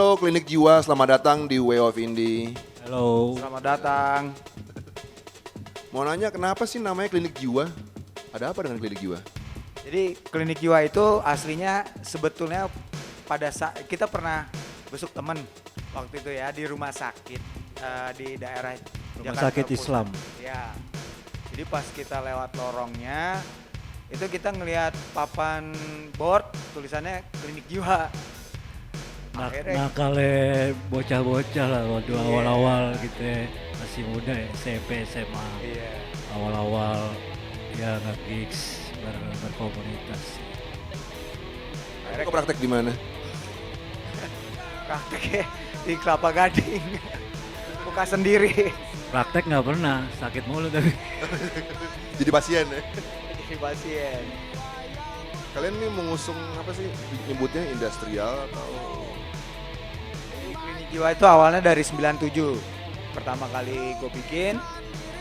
Halo Klinik Jiwa, selamat datang di Way of Indie. Halo. Selamat datang. Mau nanya kenapa sih namanya Klinik Jiwa? Ada apa dengan Klinik Jiwa? Jadi klinik jiwa itu aslinya sebetulnya pada saat kita pernah besuk temen waktu itu ya di rumah sakit di daerah Rumah Jakarta sakit Pusat. Islam. Ya. Jadi pas kita lewat lorongnya itu kita ngelihat papan board tulisannya klinik jiwa. Akhirnya Nakalnya bocah-bocah lah waktu Iya. awal-awal gitu ya. Masih muda ya, SMP, SMA. iya. Awal-awal ya nge-gigs, berkomunitas. Akhirnya Kau praktek di mana? prakteknya di Kelapa Gading. Buka sendiri. Praktek nggak pernah, sakit mulu tapi. Jadi pasien ya? Jadi pasien. Kalian nih mengusung apa sih? Nyebutnya industrial atau? Jadi klinik jiwa itu awalnya dari 97. Pertama kali gue bikin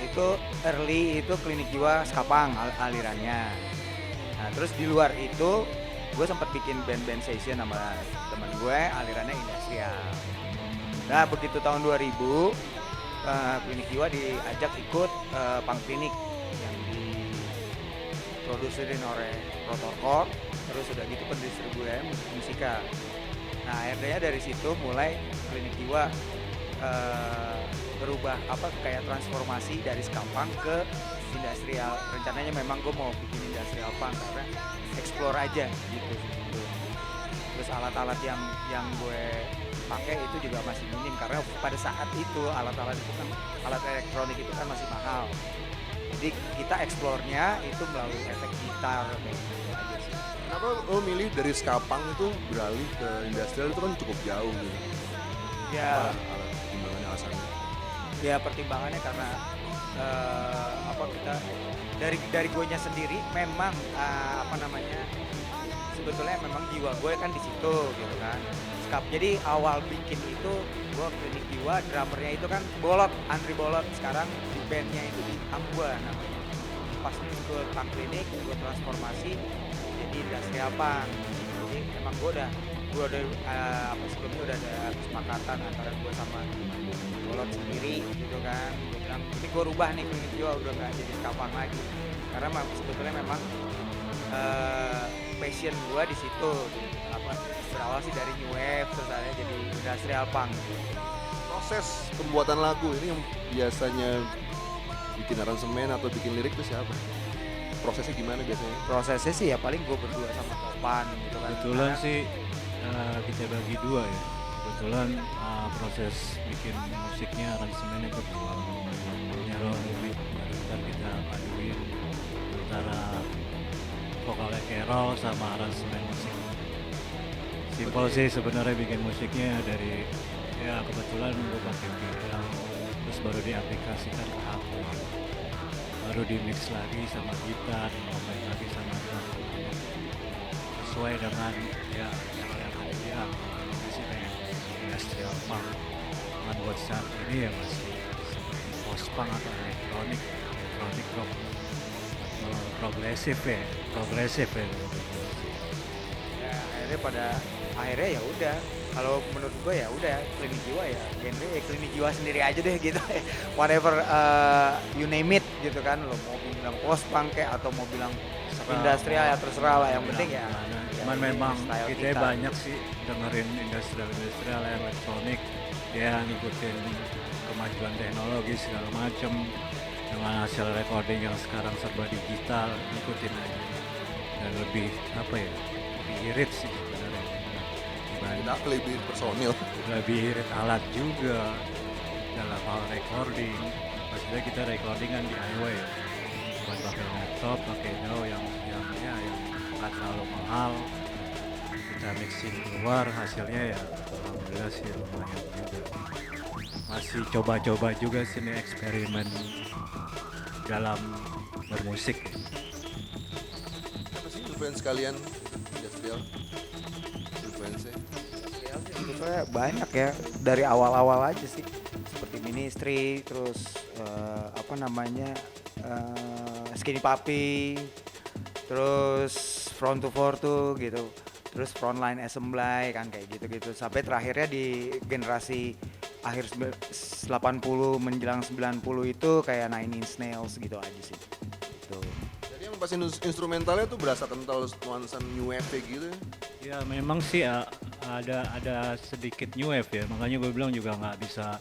itu early itu klinik jiwa Skapang alirannya. Nah terus di luar itu gue sempat bikin band-band session sama teman gue alirannya industrial. Nah begitu tahun 2000 klinik jiwa diajak ikut punk klinik yang diproduserin oleh Rotorcore, terus udah gitu pendistribusian musik musikal. Nah akhirnya dari situ mulai klinik jiwa berubah apa kayak transformasi dari skapang ke industrial. Rencananya memang gue mau bikin industrial punk karena explore aja gitu. Terus alat-alat yang gue pakai itu juga masih minim karena pada saat itu alat-alat itu kan alat elektronik itu kan masih mahal. Jadi kita eksplornya itu melalui efek gitar kayak gitu aja sih. Kenapa lo milih dari Skapang itu beralih ke industrial itu kan cukup jauh gitu? Ya, Alat pertimbangannya alasannya? ya pertimbangannya karena apa kita dari guanya sendiri memang apa namanya sebetulnya memang jiwa gue kan di situ gitu kan. Jadi awal bikin itu gue klinik jiwa, drummernya itu kan Bolot, Andri Bolot. Sekarang di bandnya itu di Ambua namanya. Pas gue punk klinik, gue transformasi jadi industrial punk. Jadi emang gue udah apa sebelumnya udah ada kesepakatan antara gue sama Bolot sendiri gitu kan. Gue bilang, ini gue rubah nih klinik jiwa udah nggak jadi skapang lagi. Karena sebetulnya memang passion gue di situ. Apa berawal sih dari new wave terus akhirnya jadi industrial punk. Proses pembuatan lagu ini yang biasanya bikin aransemen atau bikin lirik itu siapa? Prosesnya gimana biasanya? Prosesnya sih ya paling gue berdua sama Topan gitu kan. Kebetulan Karena sih kita bagi dua ya. Kebetulan proses bikin musiknya aransemennya berdua. Nyaro lirik baru ntar kita paduin antara vokalnya Carol sama aransemen musik. Simpel sih sebenarnya bikin musiknya dari ya kebetulan gue pakai piano terus baru diaplikasikan ke HP. Baru di mix lagi sama gitar, main lagi sama drum. Sesuai dengan ya yang ada dia masih pengen industrial punk. Cuman buat saat ini ya masih seperti post punk atau elektronik rock atau progresif ya ya akhirnya ya udah. Kalau menurut gue ya udah klinik jiwa ya genre ya klinik jiwa sendiri aja deh gitu. Whatever you name it gitu kan. Lo mau bilang post punk kayak atau mau bilang industrial ya terserah lah. Yang penting ya. Cuman ya memang style kita banyak sih dengerin industrial elektronik ya ngikutin kemajuan teknologi segala macem dengan hasil recording yang sekarang serba digital ngikutin aja dan lebih apa ya lebih irit sih sebenarnya Kita lebih personil. lebih irit alat juga dalam hal recording maksudnya kita recording kan DIY ya buat pakai laptop pakai DAW yang nggak terlalu mahal kita mixing keluar hasilnya ya alhamdulillah sih lumayan juga masih coba-coba juga sih nih eksperimen dalam bermusik ya. Apa sih influence kalian industrial? Influence-nya? Sebetulnya banyak ya dari awal-awal aja sih seperti Ministry terus apa namanya Skinny Puppy terus Front to Fortu gitu terus Frontline Assembly kan kayak gitu-gitu sampai terakhirnya di generasi akhir 80 menjelang 90 itu kayak Nine Inch Nails gitu aja sih. Tuh. Jadi yang pas instrumentalnya tuh berasa kental nuansa new wave kayak gitu. Ya memang sih ada sedikit new wave ya, makanya gue bilang juga nggak bisa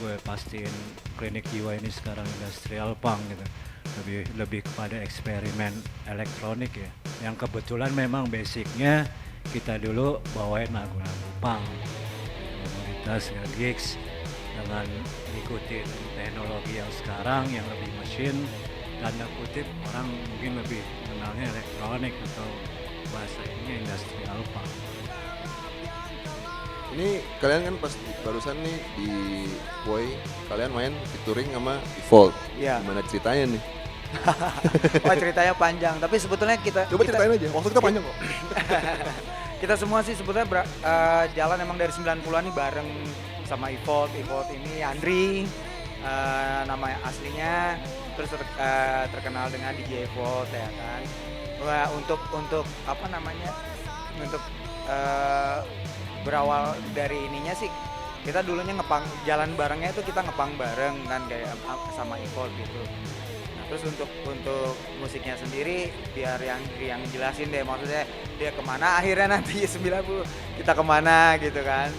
gue pastiin Klinik Jiwa ini sekarang industrial punk gitu. Lebih kepada eksperimen elektronik ya, yang kebetulan memang basicnya kita dulu bawain lagu-lagu punk, komunitas nge-gigs dengan ikutin teknologi yang sekarang yang lebih mesin, tanda kutip orang mungkin lebih kenalnya elektronik atau bahasa ininya industrial punk. Ini kalian kan pas barusan nih di Boy, kalian main featuring sama Evolve. Iya. Gimana ceritanya nih? Wah ceritanya panjang, tapi sebetulnya Coba ceritain aja, waktu kita panjang kok. kita semua sih sebetulnya jalan emang dari 90-an nih bareng sama Evolve ini Andri nama aslinya, terus terkenal dengan DJ Evolve ya kan. Wah, untuk apa namanya, untuk berawal dari ininya sih kita dulunya ngepang, jalan barengnya itu kita ngepang bareng kan kayak sama Evolve gitu. Nah, terus untuk musiknya sendiri biar yang jelasin deh, maksudnya dia kemana akhirnya nanti 90 kita kemana gitu kan.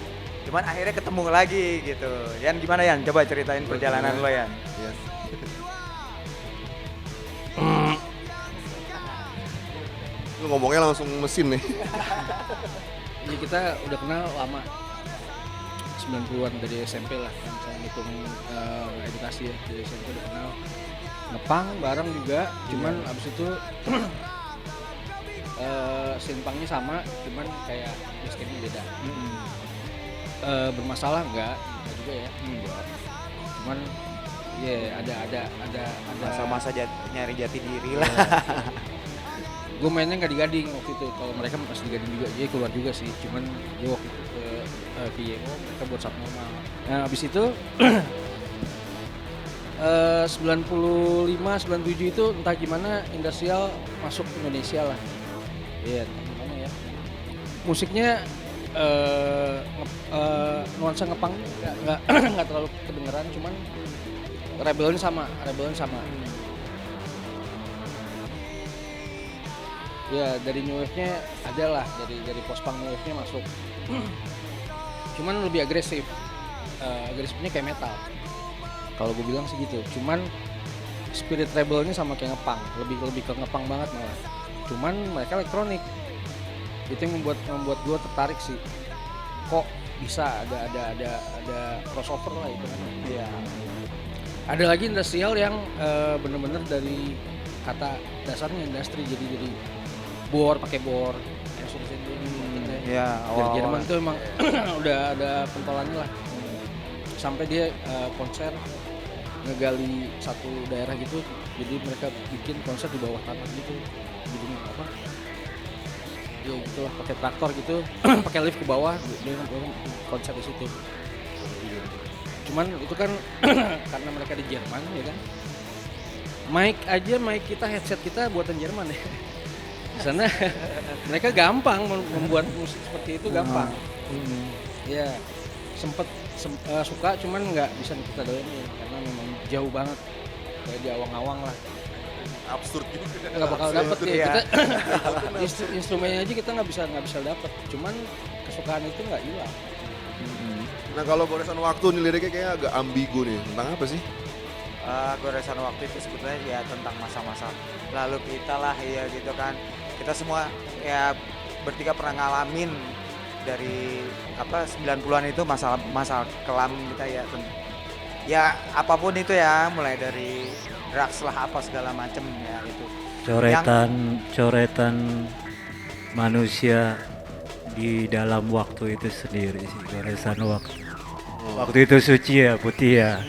Cuman akhirnya ketemu lagi gitu. Yan gimana Yan? Coba ceritain perjalanan lo Yan. Iya. Lu ngomongnya langsung mesin nih. Jadi kita udah kenal lama, 90-an dari SMP lah, yang saya ngitung edukasi ya, dari SMP udah kenal. Ngepang bareng juga, cuman abis itu scene-pangnya sama, cuman kayak basecamp-nya beda. Bermasalah enggak juga ya. Cuman ya ada Masa-masa nyari jati diri lah. Gue mainnya nggak di Gading waktu itu, kalau mereka masih di Gading juga, jadi keluar juga sih. Cuman gue waktu itu ke YO, mereka buat subnormal. Nah abis itu 95, 97 itu entah gimana industrial masuk Indonesia lah. Iya, entah gimana ya. Musiknya nuansa ngepang nggak terlalu kedengeran, cuman rebelnya sama. Ya dari new wave-nya ada lah, dari post-punk new wave-nya masuk. Cuman lebih agresif, agresifnya kayak metal. Kalau gue bilang sih gitu. Cuman spirit rebelnya sama kayak ngepang, lebih ke ngepang banget malah. Cuman mereka elektronik. Itu yang membuat gue tertarik sih. Kok bisa ada crossover lah itu kan. Iya. Ada lagi industrial yang bener-bener dari kata dasarnya industri, jadi pakai bor yang sudah Iya, dari Jerman tuh emang udah ada pentolannya lah. Sampai dia konser ngegali satu daerah gitu, jadi mereka bikin konser di bawah tanah gitu, jadi apa ya gitu lah, pakai traktor gitu pakai lift ke bawah, dia konser di situ. Cuman itu kan karena mereka di Jerman ya kan, mic kita, headset kita buatan Jerman ya. Di sana mereka gampang membuat musik seperti itu, gampang. Ya sempet suka, cuman nggak bisa kita doain karena memang jauh banget, kayak di awang-awang lah. Absurd gitu. Nggak bakal dapet ya Iya. kita instrumennya aja kita nggak bisa dapet, cuman kesukaan itu nggak hilang. Nah kalau goresan waktu nih liriknya kayaknya agak ambigu nih. Tentang apa sih? Goresan waktu itu sebetulnya ya tentang masa-masa lalu kita lah ya gitu kan. Kita semua ya bertiga pernah ngalamin dari 90-an itu masa kelam kita ya. Ya apapun itu ya, mulai dari drugs lah apa segala macem ya itu. Coretan manusia di dalam waktu itu sendiri sih, goresan waktu. Waktu itu suci ya, putih ya.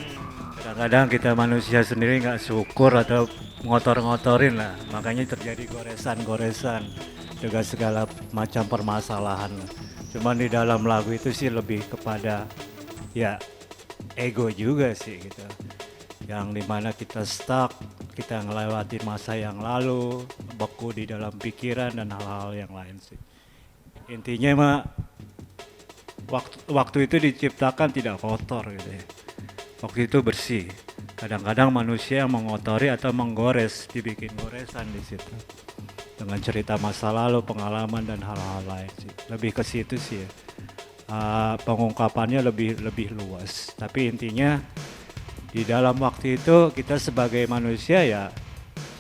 Kadang-kadang kita manusia sendiri nggak syukur atau ngotor-ngotorin lah, makanya terjadi goresan-goresan dengan segala macam permasalahan. Cuman di dalam lagu itu sih lebih kepada ya ego juga sih gitu, yang dimana kita stuck, kita ngelewati masa yang lalu, beku di dalam pikiran dan hal-hal yang lain sih. Intinya mah waktu itu diciptakan tidak kotor gitu ya. Waktu itu bersih. Kadang-kadang manusia yang mengotori atau menggores, dibikin goresan di situ. Dengan cerita masa lalu, pengalaman dan hal-hal lain sih. Lebih ke situ sih ya. Pengungkapannya lebih luas. Tapi intinya di dalam waktu itu kita sebagai manusia ya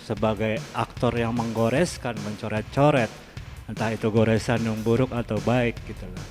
sebagai aktor yang menggoreskan, mencoret-coret. Entah itu goresan yang buruk atau baik gitu lah.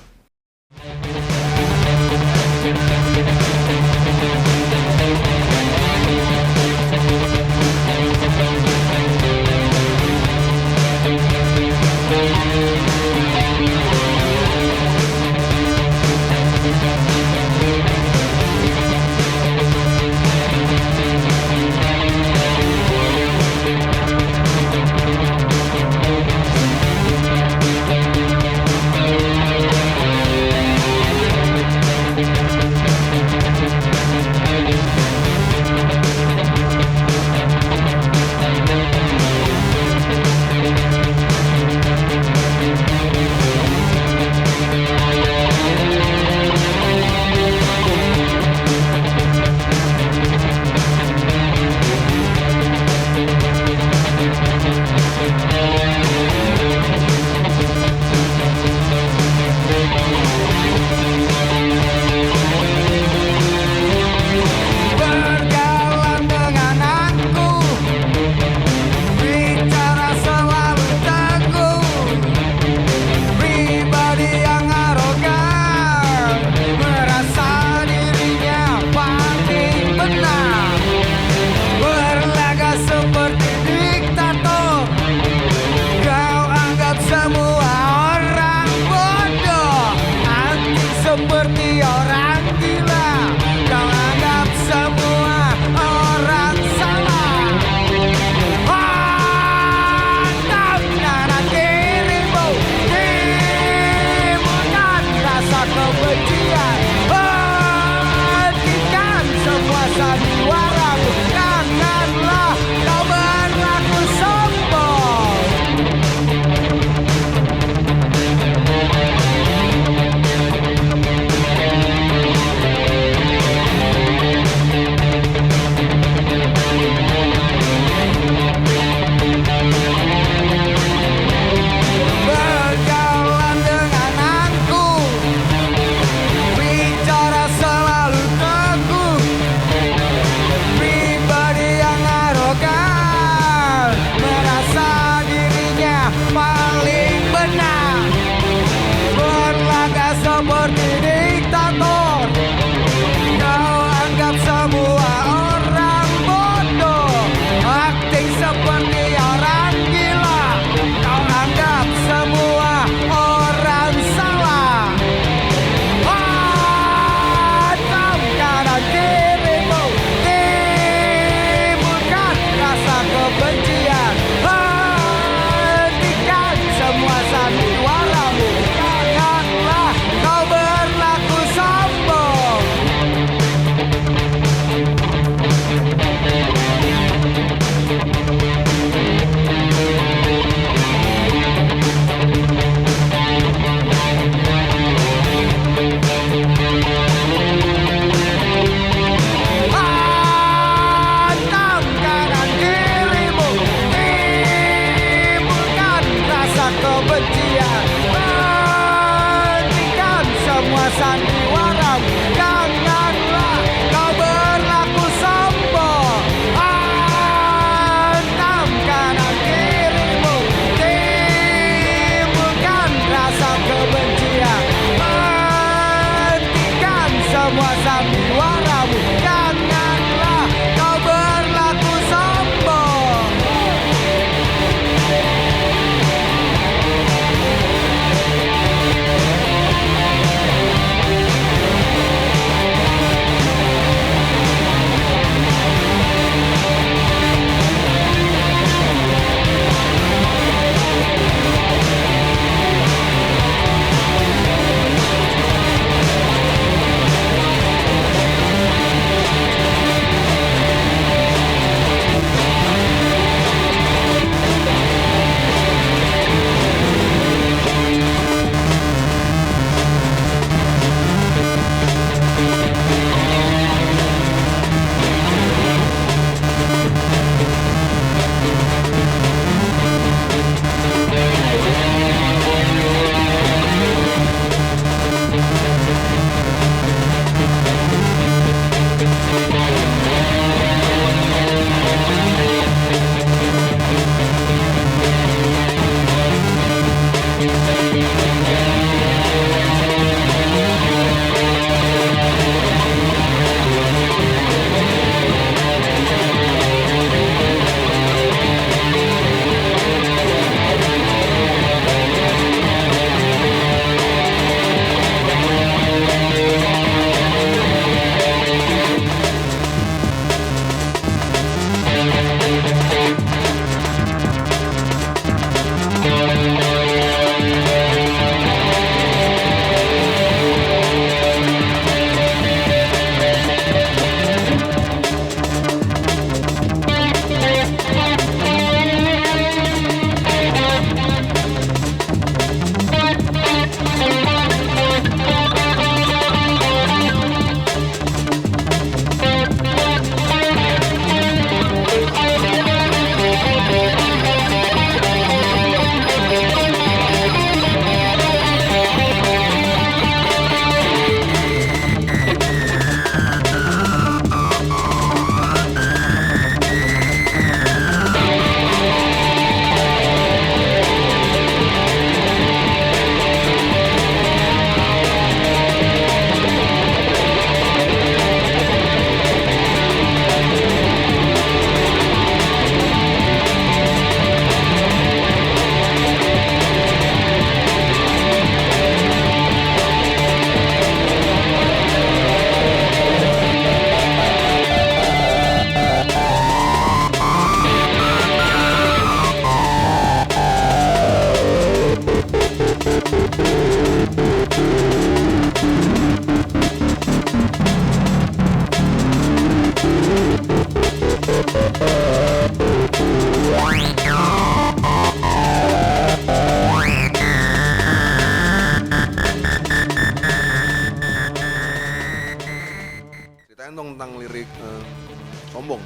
sombong.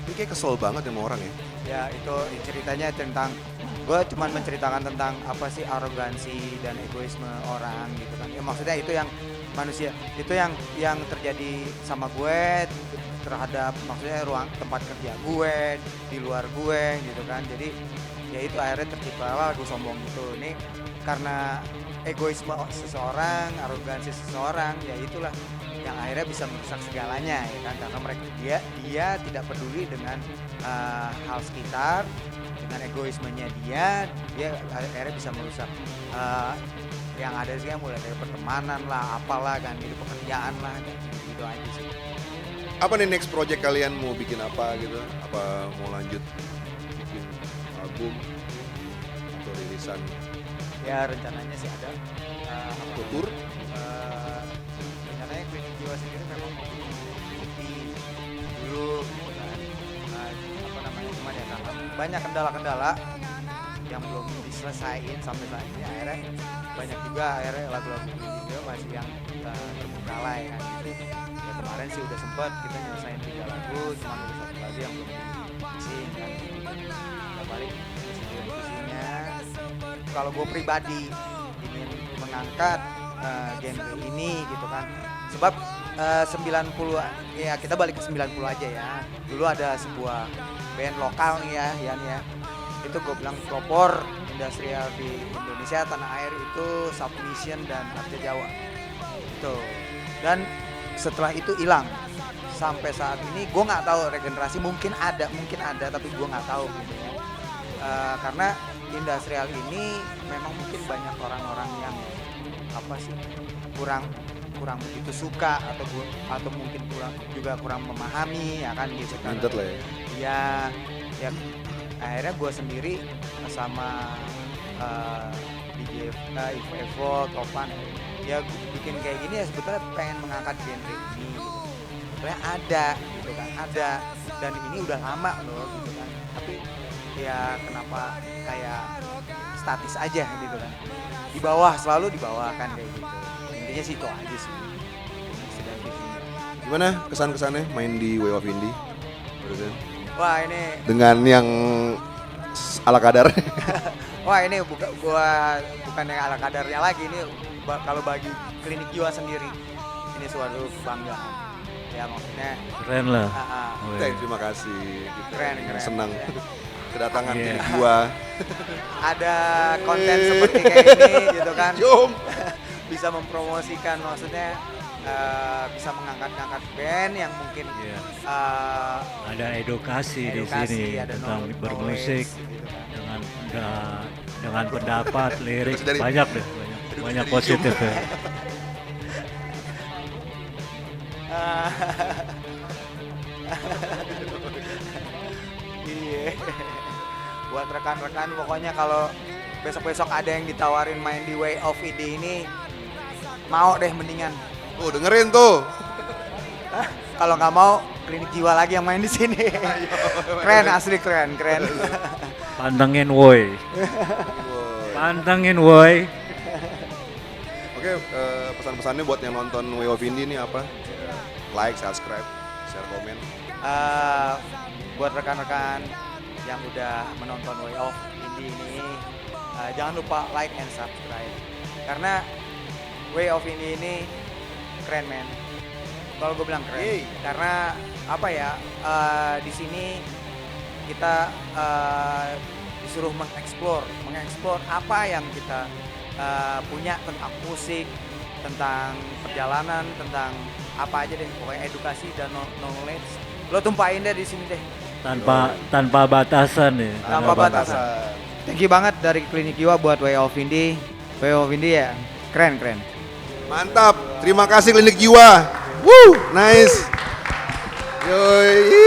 Ini kayak kesel banget sama orang ya. Ya itu ceritanya tentang gue cuman menceritakan tentang apa sih arogansi dan egoisme orang gitu kan. Ya maksudnya itu yang manusia itu yang terjadi sama gue terhadap maksudnya ruang tempat kerja gue di luar gue gitu kan. Jadi ya itu akhirnya terciptalah lagu sombong itu. Ini karena egoisme seseorang, arogansi seseorang, ya itulah yang akhirnya bisa merusak segalanya ya kan, karena mereka dia tidak peduli dengan hal sekitar, dengan egoismenya dia akhirnya bisa merusak yang ada sih, mulai dari pertemanan lah, apalah kan, itu pekerjaan lah, gitu aja sih. Apa nih next project kalian, mau bikin apa gitu? Apa mau lanjut bikin album atau rilisan? Ya rencananya sih ada Tour? Rencananya Klinik Jiwa sendiri memang mau bikin EP dulu gitu kan. Apa namanya, cuman ya karena banyak kendala-kendala yang belum diselesain sampai saat ini, akhirnya banyak juga akhirnya lagu-lagu Klinik Jiwa masih yang terbuka lah ya kan gitu. Ya kemarin sih udah sempet kita nyelesain 3 lagu, cuma ada 1 lagi yang belum mixing kan. Kita balik diskusinya. Kalau gue pribadi ingin mengangkat genre ini gitu kan, sebab 90 ya, kita balik ke 90 aja ya. Dulu ada sebuah band lokal nih ya Yan ya, itu gue bilang pelopor industrial di Indonesia tanah air, itu Submission dan Arca Jawa gitu. Dan setelah itu hilang sampai saat ini. Gue nggak tahu regenerasi, mungkin ada tapi gue nggak tahu gitu ya. Karena industrial ini memang mungkin banyak orang-orang yang apa sih kurang begitu suka atau mungkin kurang memahami ya kan gitu kan. Mintet lah ya. Ya akhirnya gue sendiri sama DJ Evo, Topan ya bikin kayak gini ya, sebetulnya pengen mengangkat genre ini gitu. Sebetulnya ada gitu kan, ada, dan ini udah lama loh gitu kan, tapi ya kenapa kayak statis aja gitu kan, di bawah, selalu di bawah kan kayak gitu. Intinya sih itu aja sih. Sedang visinya. Gimana kesan-kesannya main di Way of Indie? Wah ini Dengan yang ala kadar. Wah ini bukan yang ala kadarnya lagi, ini kalau bagi Klinik Jiwa sendiri ini suatu kebanggaan. Ya maksudnya Keren lah. Oh, iya. Terima kasih. Gitu. Keren. Senang kedatangan Iya. Klinik Jiwa. Ada konten seperti kayak ini gitu kan. Jom. Bisa mempromosikan, maksudnya bisa mengangkat band yang mungkin Iya. ada Ada edukasi di sini tentang bermusik gitu kan. dengan pendapat, lirik, Edukasi dari- banyak dari positif ya. Iya. Buat rekan-rekan, pokoknya kalau besok-besok ada yang ditawarin main di Way of Indie ini, mau deh mendingan. Tuh dengerin tuh. Kalau nggak mau, Klinik Jiwa lagi yang main di sini. Keren, asli keren. Pantengin woi. Pantengin woi. Oke, pesan-pesannya buat yang nonton Way of Indie ini apa? Like, subscribe, share, komen. Buat rekan-rekan yang udah menonton Way of Indie ini, jangan lupa like and subscribe, karena Way of Indie ini keren men. Kalau gue bilang keren, Yeay. karena apa ya, di sini kita disuruh mengeksplor apa yang kita punya tentang musik, tentang perjalanan, tentang apa aja deh, pokoknya edukasi dan knowledge lo tumpahin deh di sini deh. Tanpa batasan ya. Tanpa batasan. Thank you banget dari Klinik Jiwa buat Way of Indie. Way of Indie ya keren. Mantap, terima kasih Klinik Jiwa. Woo, nice. Yoi.